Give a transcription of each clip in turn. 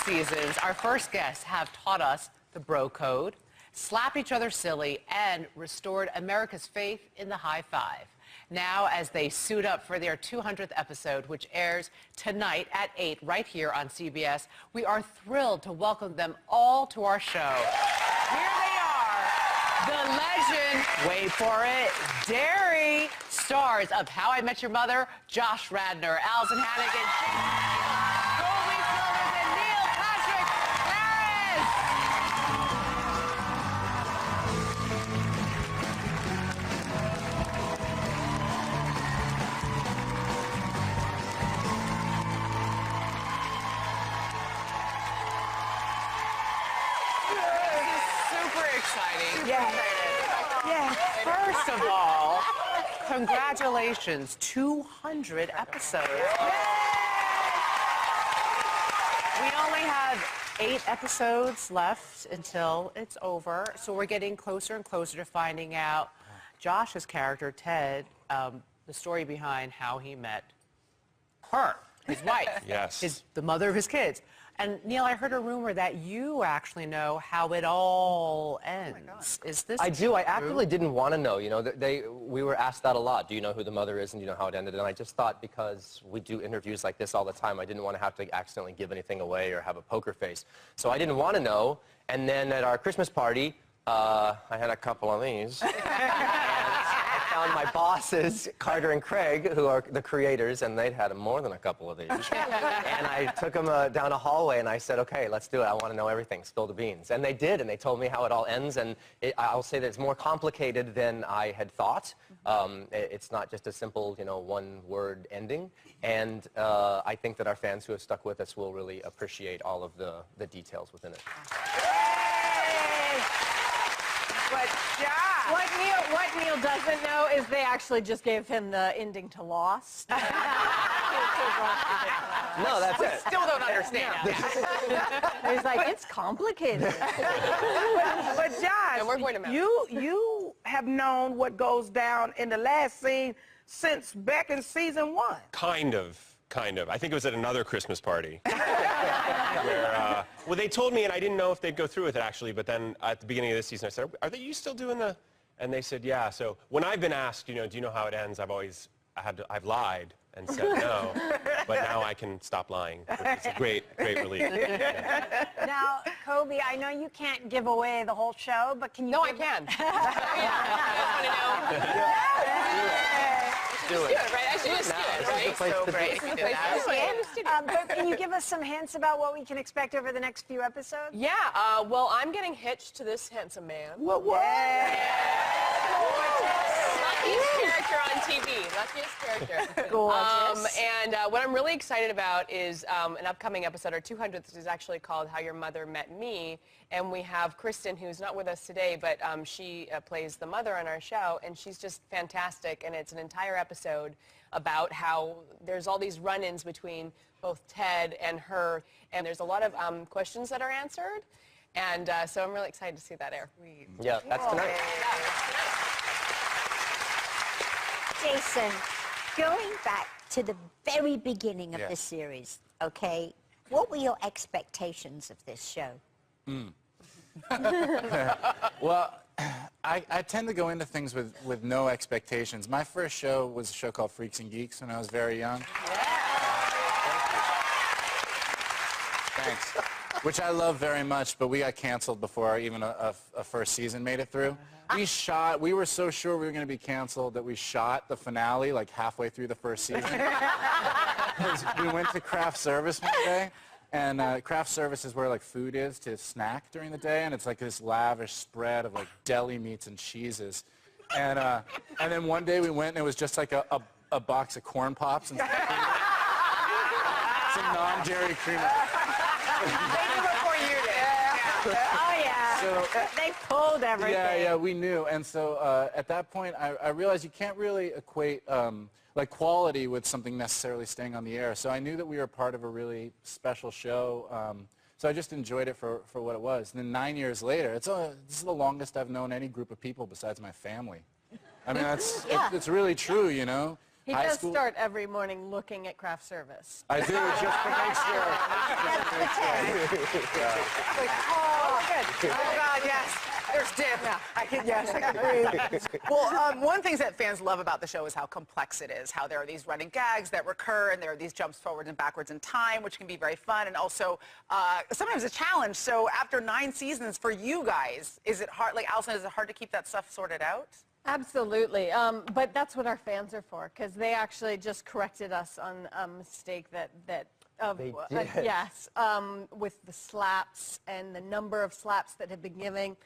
seasons, our first guests have taught us the bro code, slapped each other silly, and restored America's faith in the high five. Now, as they suit up for their 200th episode, which airs tonight at 8 right here on CBS, we are thrilled to welcome them all to our show. Here they are, the legend, wait for it, Derry, stars of How I Met Your Mother, Josh Radnor, Allison Hannigan, First of all, congratulations, 200 episodes. Yay! We only have 8 episodes left until it's over, so we're getting closer and closer to finding out Josh's character, Ted, the story behind how he met her, his wife, yes, the mother of his kids. And Neil, I heard a rumor that you actually know how it all ends. Is this I do. I actually didn't want to know. You know, we were asked that a lot. Do you know who the mother is and do you know how it ended? And I just thought because we do interviews like this all the time, I didn't want to have to accidentally give anything away or have a poker face. So I didn't want to know. And then at our Christmas party, I had a couple of these. And my bosses, Carter and Craig, who are the creators, and they'd had more than a couple of these. And I took them down a hallway, and I said, okay, let's do it. I want to know everything. Spill the beans. And they did, and they told me how it all ends. And I'll say that it's more complicated than I had thought. It's not just a simple, one-word ending. And I think that our fans who have stuck with us will really appreciate all of the details within it. What Neil doesn't know is they actually just gave him the ending to Lost. No, that's it. Still don't understand. He's like, it's complicated. But Josh, you have known what goes down in the last scene since back in season 1. Kind of. I think it was at another Christmas party. Where, well, they told me, and I didn't know if they'd go through with it, actually, but then at the beginning of this season, I said, are you still doing the... And they said, yeah. So when I've been asked, do you know how it ends, I've lied and said no, but now I can stop lying. It's a great relief. Yeah. Now, Kobe, I know you can't give away the whole show, but can you... No, I can. Do it. Right? I should just do it, right? So great. But can you give us some hints about what we can expect over the next few episodes? Yeah, well, I'm getting hitched to this handsome man. What? Luckiest character on TV. Luckiest character. Gorgeous. And what I'm really excited about is an upcoming episode. Our 200th is actually called How Your Mother Met Me. And we have Kristen, who's not with us today, but she plays the mother on our show. And she's just fantastic. And it's an entire episode about how there's all these run-ins between both Ted and her. And there's a lot of questions that are answered. And so I'm really excited to see that air. Yeah, that's tonight. Jason, going back to the very beginning of the series, okay, what were your expectations of this show? Well, I tend to go into things with no expectations. My first show was a show called Freaks and Geeks when I was very young. Thanks. Which I love very much, but we got canceled before even a first season made it through. We were so sure we were going to be canceled that we shot the finale like halfway through the first season. We went to craft service one day, and craft service is where like food is to snack during the day, and it's like this lavish spread of like deli meats and cheeses. And then one day we went and it was just like a box of corn pops and some non-dairy creamer. Oh, yeah. So, they pulled everything. Yeah, we knew. And so at that point, I realized you can't really equate like quality with something necessarily staying on the air. So I knew that we were part of a really special show. So I just enjoyed it for what it was. And then 9 years later, this is the longest I've known any group of people besides my family. I mean, it's really true, you know. He does start every morning looking at craft service. I do, just to make sure. Oh, good. Oh, God, yes. There's dip. Yeah. I can breathe. Well, one of the things that fans love about the show is how complex it is, how there are these running gags that recur, and there are these jumps forward and backwards in time, which can be very fun, and also sometimes a challenge. So after 9 seasons for you guys, is it hard, like Allison, is it hard to keep that stuff sorted out? Absolutely, but that's what our fans are for, because they actually just corrected us on a mistake that yes, with the slaps and the number of slaps that have been giving.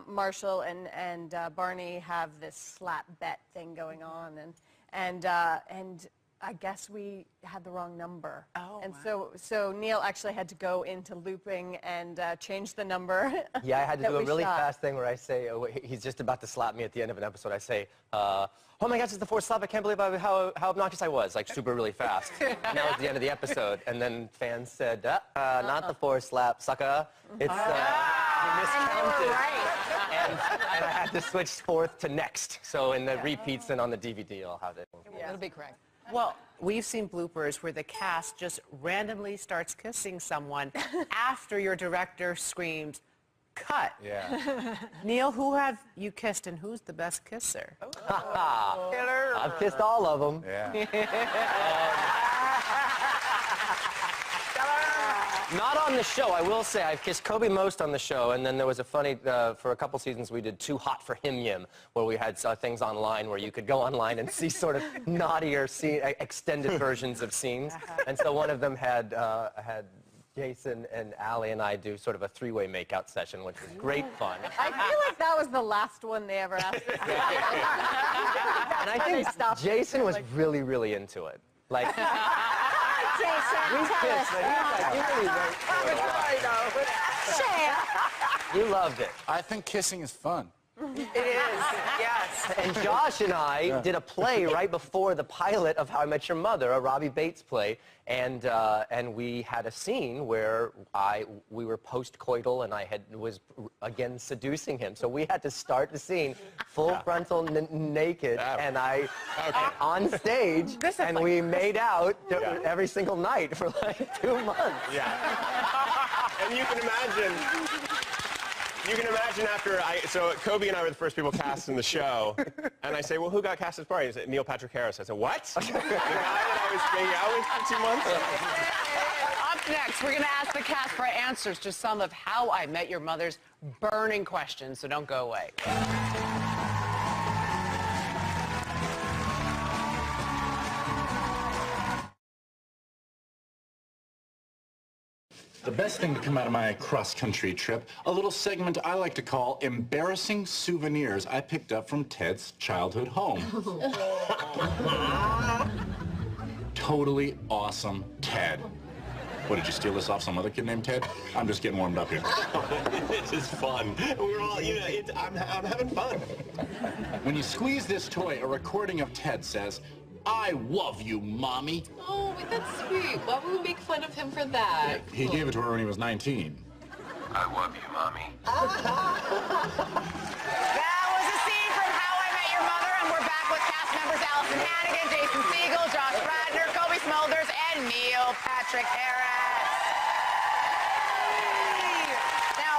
Marshall and Barney have this slap bet thing going on, and I guess we had the wrong number. Oh, and wow. so Neil actually had to go into looping and change the number. Yeah, I had to do a really fast thing where I say, he's just about to slap me at the end of an episode. I say, oh my gosh, it's the 4th slap. I can't believe how obnoxious I was, like super really fast. Now it's the end of the episode. And then fans said, not the 4th slap, sucker. It's, you miscounted. Right. And I had to switch 4th to next. So in the repeats and on the DVD, I'll have it. Yeah. It'll be correct. Well, we've seen bloopers where the cast just randomly starts kissing someone after your director screams, cut. Yeah. Neil, who have you kissed and who's the best kisser? I've kissed all of them. Yeah. Not on the show, I will say. I've kissed Kobe most on the show, and then there was a funny, for a couple seasons we did Too Hot for HIMYM, where we had things online where you could go online and see sort of naughtier extended versions of scenes. And so one of them had Jason and Allie and I do sort of a 3-way makeout session, which was great fun. I feel like that was the last one they ever asked us. And I think Jason was really, really into it. Like, Jason, tell us. You loved it. I think kissing is fun. It is, yes. And Josh and I did a play right before the pilot of How I Met Your Mother, a Robbie Bates play, and we had a scene where we were post-coital and I was again seducing him. So we had to start the scene full frontal naked and on stage, and we made out every single night for like 2 months. Yeah. And you can imagine after so Kobe and I were the first people cast in the show, and I say, well, who got cast as Barney? He said, Neil Patrick Harris. I said, what? The guy that I was making out with for 2 months? Up next, we're going to ask the cast for answers to some of How I Met Your Mother's burning questions, so don't go away. The best thing to come out of my cross-country trip, a little segment I like to call Embarrassing Souvenirs I Picked Up from Ted's Childhood Home. Totally awesome, Ted. What, did you steal this off some other kid named Ted? I'm just getting warmed up here. This is fun. We're all, you know, I'm having fun. When you squeeze this toy, a recording of Ted says, "I love you, Mommy." Oh, that's sweet. Why would we make fun of him for that? He gave it to her when he was 19. I love you, Mommy. That was a scene from How I Met Your Mother, and we're back with cast members Allison Hannigan, Jason Segel, Josh Radnor, Kobe Smulders, and Neil Patrick Harris. Now,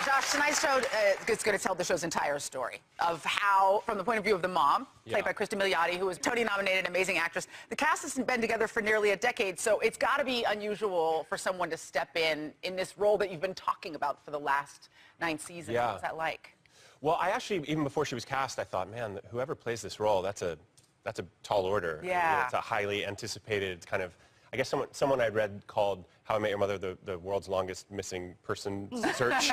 Josh, tonight's show is going to tell the show's entire story of how, from the point of view of the mom, played by Kristen Milioti, who was Tony-nominated, amazing actress. The cast has been together for nearly a decade, so it's got to be unusual for someone to step in this role that you've been talking about for the last 9 seasons. Yeah. What's that like? Well, I actually, even before she was cast, I thought, man, whoever plays this role, that's a tall order. Yeah. It's a highly anticipated kind of, I guess someone I read called How I Met Your Mother the world's longest missing person search.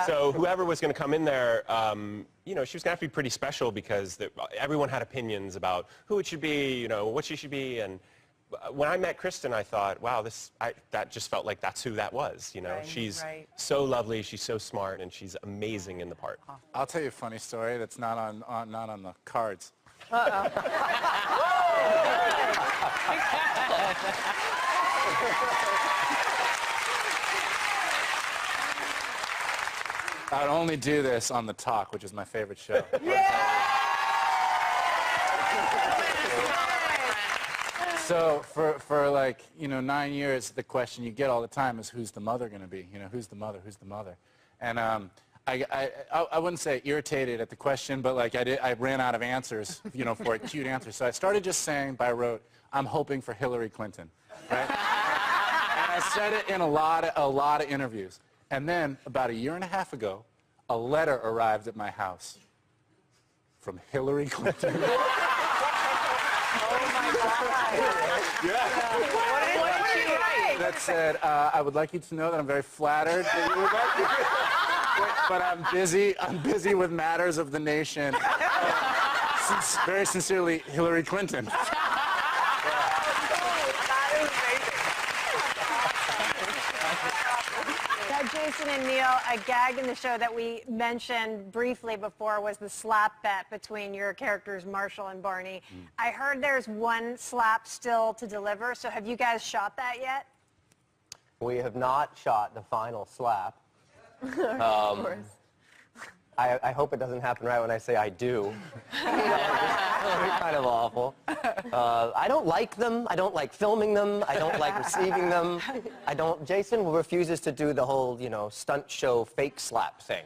So whoever was going to come in there, you know, she was going to have to be pretty special because everyone had opinions about who it should be, you know, what she should be. And when I met Kristen, I thought, wow, that just felt like that's who that was. You know, she's so lovely, she's so smart, and she's amazing in the part. I'll tell you a funny story that's not on the cards. I would only do this on the Talk, which is my favorite show. Yeah! So for like, 9 years, the question you get all the time is, who's the mother going to be? Who's the mother? Who's the mother? And I wouldn't say irritated at the question, but like I ran out of answers, for it, cute answers. So I started just saying by rote, I'm hoping for Hillary Clinton, right? And I said it in a lot of interviews. And then about 1.5 years ago, a letter arrived at my house from Hillary Clinton. Oh my God. Yeah. What did she write? That said, I would like you to know that I'm very flattered that you would like me. But I'm busy with matters of the nation. Very sincerely, Hillary Clinton. Now, Jason and Neil, a gag in the show that we mentioned briefly before was the slap bet between your characters, Marshall and Barney. I heard there's one slap still to deliver, so have you guys shot that yet? We have not shot the final slap. Of course. I hope it doesn't happen right when I say I do. It's kind of awful. I don't like them. I don't like filming them. I don't like receiving them. Jason refuses to do the whole, stunt show fake slap thing.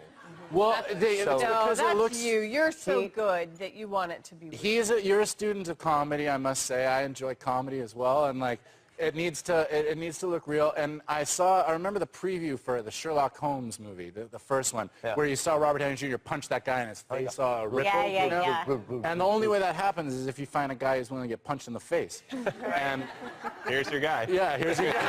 Well, no, that's you. You're so good that you want it to be real. You're a student of comedy, I must say. I enjoy comedy as well, and like, it needs to look real. And I remember the preview for the Sherlock Holmes movie, the first one, where you saw Robert Downey Jr. punch that guy in his face, saw a ripple. Yeah. And the only way that happens is if you find a guy who's willing to get punched in the face. And here's your guy. Yeah, here's your guy.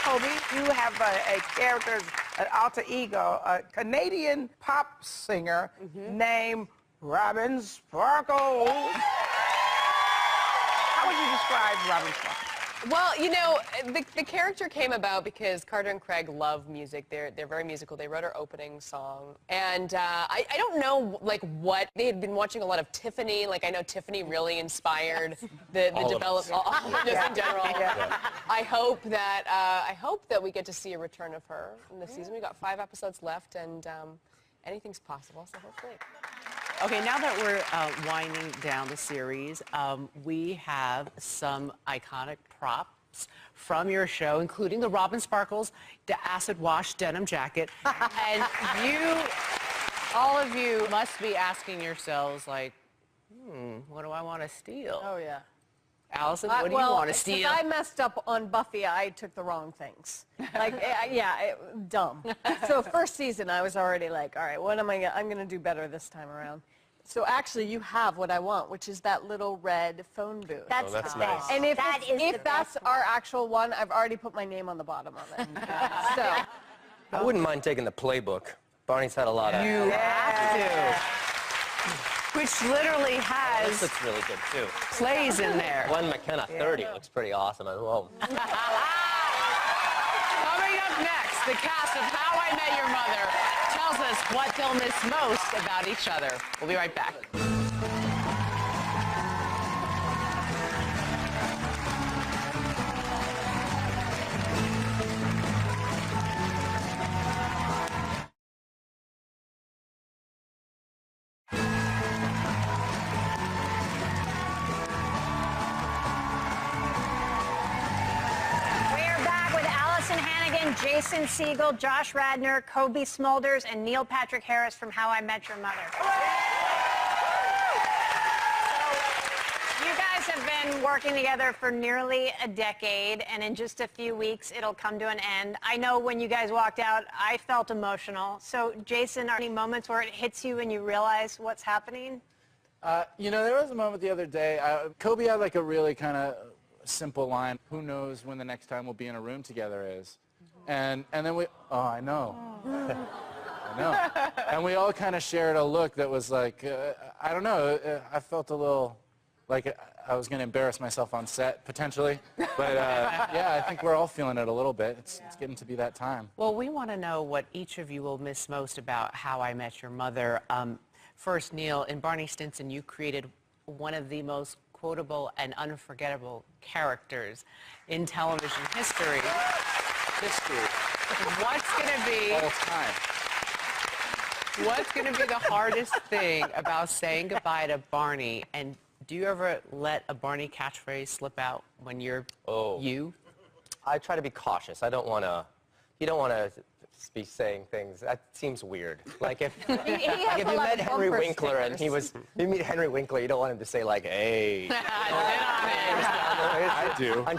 Kobe, you have a character, an alter ego, a Canadian pop singer named Robin Sparkles. How would you describe Robin Sparkles? Well, the character came about because Carter and Craig love music. They're very musical. They wrote our opening song. And I don't know, like, what. They had been watching a lot of Tiffany. Like, I know Tiffany really inspired the development, just in general. Yeah. I hope that we get to see a return of her in the season. We've got 5 episodes left, and anything's possible, so hopefully. Okay, now that we're winding down the series, we have some iconic props from your show, including the Robin Sparkles acid wash denim jacket. And all of you must be asking yourselves, like, what do I want to steal? Oh, yeah. Allison, what do you want to steal? I messed up on Buffy. I took the wrong things. Like, dumb. So first season, I was already like, all right, what am I? I'm going to do better this time around. So actually, you have what I want, which is that little red phone booth. That's nice. And if that's our actual one, I've already put my name on the bottom of it. So I wouldn't mind taking the playbook. Barney's had a lot of... You have to. Which literally has... This looks really good, too. Plays in there. One McKenna 30 looks pretty awesome as well. Coming up next, the cast of How I Met Your Mother tells us what they'll miss most about each other. We'll be right back. Jason Segel, Josh Radnor, Kobe Smulders, and Neil Patrick Harris from How I Met Your Mother. So, you guys have been working together for nearly a decade, and in just a few weeks, it'll come to an end. I know when you guys walked out, I felt emotional. So, Jason, are there any moments where it hits you and you realize what's happening? There was a moment the other day. Kobe had like a really kind of simple line. Who knows when the next time we'll be in a room together is? And then I know. I know. And we all kind of shared a look that was like, I don't know, I felt a little like I was going to embarrass myself on set, potentially. But yeah, I think we're all feeling it a little bit. It's getting to be that time. Well, we want to know what each of you will miss most about How I Met Your Mother. First, Neil, in Barney Stinson, you created one of the most quotable and unforgettable characters in television history. What's going to be all time? What's going to be the hardest thing about saying goodbye to Barney and do you ever let a Barney catchphrase slip out when you're you? I try to be cautious. I don't want to, you don't want to be saying things. That seems weird. Like if, like if you met Henry Winkler and you meet Henry Winkler, you don't want him to say like, hey. I do. I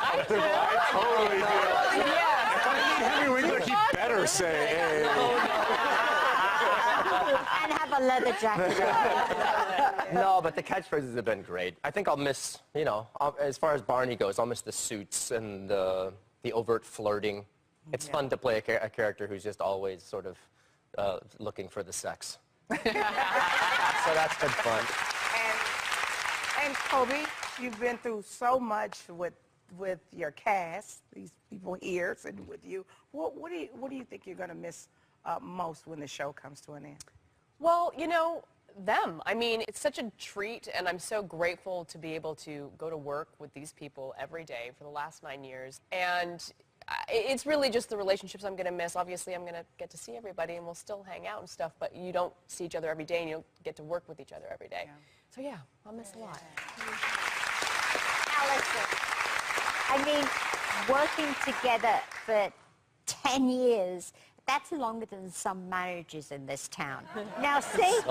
totally do. Yeah. If I meet Henry Winkler, he better say, hey. And have a leather jacket. No, but the catchphrases have been great. I think I'll miss, you know, as far as Barney goes, I'll miss the suits and the overt flirting. It's fun to play a character who's just always sort of looking for the sex. So that's been fun. And Kobe, you've been through so much with your cast, these people here sitting with you. What do you think you're going to miss most when the show comes to an end? Well, you know, them. I mean, it's such a treat, and I'm so grateful to be able to go to work with these people every day for the last 9 years. And it's really just the relationships I'm going to miss. Obviously, I'm going to get to see everybody, and we'll still hang out and stuff, but you don't see each other every day, and you don't get to work with each other every day. Yeah. So, yeah, I'll miss a lot. Allison, I mean, working together for 10 years, that's longer than some marriages in this town. Now, say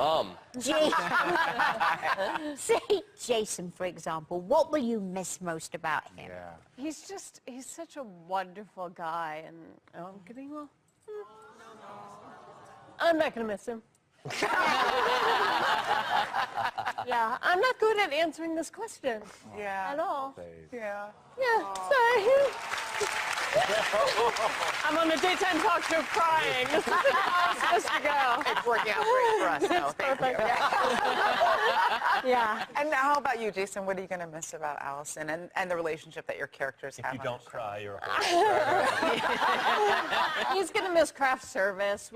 Jason, for example, what will you miss most about him? Yeah. He's such a wonderful guy, and I'm getting well. I'm not gonna miss him. Yeah, I'm not good at answering this question. Yeah. At all. Yeah. Yeah. Sorry. I'm on a daytime talk show crying. This is how I'm supposed to go. It's working out great for us. No, thank you. Yeah. And how about you, Jason? What are you going to miss about Allison and the relationship that your characters have? If you don't cry, you're a He's going to miss craft service.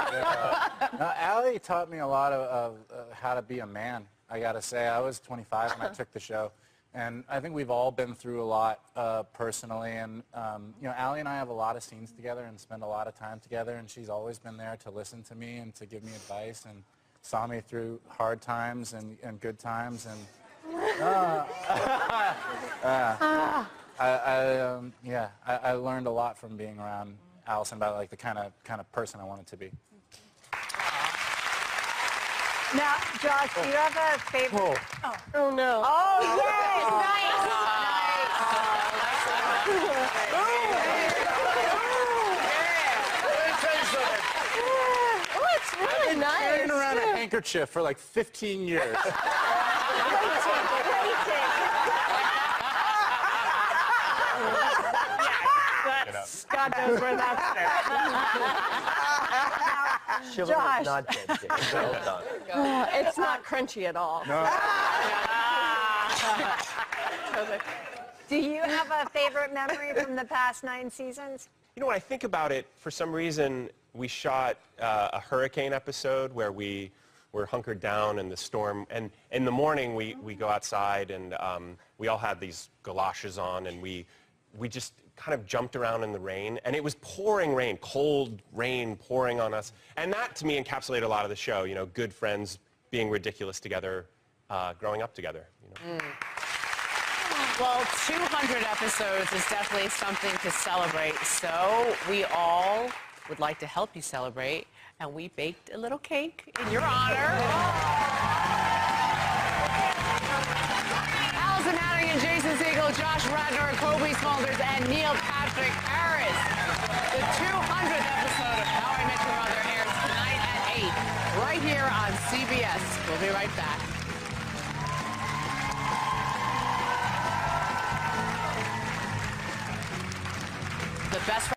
Allie taught me a lot of how to be a man, I got to say. I was 25 when I took the show. And I think we've all been through a lot personally. And, you know, Allie and I have a lot of scenes together and spend a lot of time together. And she's always been there to listen to me and to give me advice and saw me through hard times and good times. And I learned a lot from being around Allison about like the kind of person I wanted to be. Now, Josh, do you have a favorite? Oh no. Oh, yes! Oh, it's really nice. Carrying around a handkerchief for like 15 years. God knows where that's Josh. Not dead, James. Well done. It's not crunchy at all. No. Do you have a favorite memory from the past 9 seasons? You know, when I think about it, for some reason, we shot a hurricane episode where we were hunkered down in the storm. And in the morning, we go outside, and we all had these galoshes on, and we just kind of jumped around in the rain. And it was pouring rain, cold rain pouring on us. And that, to me, encapsulated a lot of the show. You know, good friends being ridiculous together, growing up together. You know? Well, 200 episodes is definitely something to celebrate, so we all would like to help you celebrate, and we baked a little cake in your honor. Allison Hannigan, Jason Segel, Josh Radnor, Kobe Smulders, and Neil Patrick Harris. The 200th episode of How I Met Your Mother airs tonight at 8, right here on CBS. We'll be right back. The best